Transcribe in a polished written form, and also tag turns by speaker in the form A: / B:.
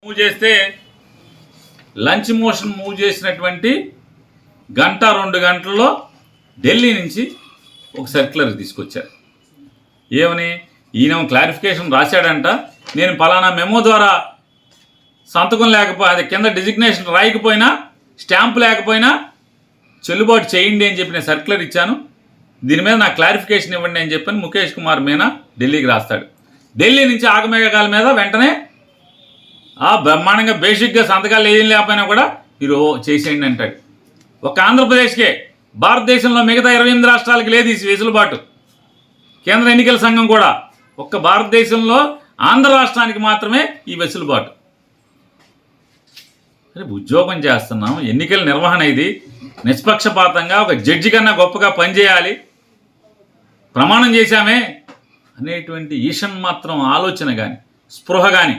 A: Move చేస్తే lunch motion move చేసినటువంటి గంట 2 గంటల్లో ఢిల్లీ నుంచి ఒక సర్క్యులర్ తీసుకొచ్చారు. ఏమని? ఈయన క్లారిఫికేషన్ రాశాడంట, నేను పలానా మెమో ద్వారా సంతకం లేకపోతే అది కింద డిజిగ్నేషన్ రాయకపోయినా స్టాంపు లేకపోయినా చెల్లుబాటు చేయండి అని చెప్పి నేను సర్క్యులర్ ఇచ్చాను, దీని మీద నాకు క్లారిఫికేషన్ ఇవ్వండి అని చెప్పని ముఖేష్ కుమార్ మీనా ఢిల్లీకి రాస్తాడు. ఢిల్లీ నుంచి ఆగమేఘాల మీద వెంటనే బ్రహ్మాండంగా బేసిక్గా సంతకాలు ఏం లేకపోయినా కూడా మీరు చేసేయండి అంటాడు. ఒక ఆంధ్రప్రదేశ్కే, భారతదేశంలో మిగతా 28 రాష్ట్రాలకి లేదు ఈ వెసులుబాటు. కేంద్ర ఎన్నికల సంఘం కూడా ఒక్క భారతదేశంలో ఆంధ్ర రాష్ట్రానికి మాత్రమే ఈ వెసులుబాటు. ఉద్యోగం చేస్తున్నాం, ఎన్నికల నిర్వహణ ఇది, నిష్పక్షపాతంగా ఒక జడ్జి కన్నా గొప్పగా పనిచేయాలి, ప్రమాణం చేశామే అనేటువంటి ఈషన్ మాత్రం ఆలోచన కానీ స్పృహ కానీ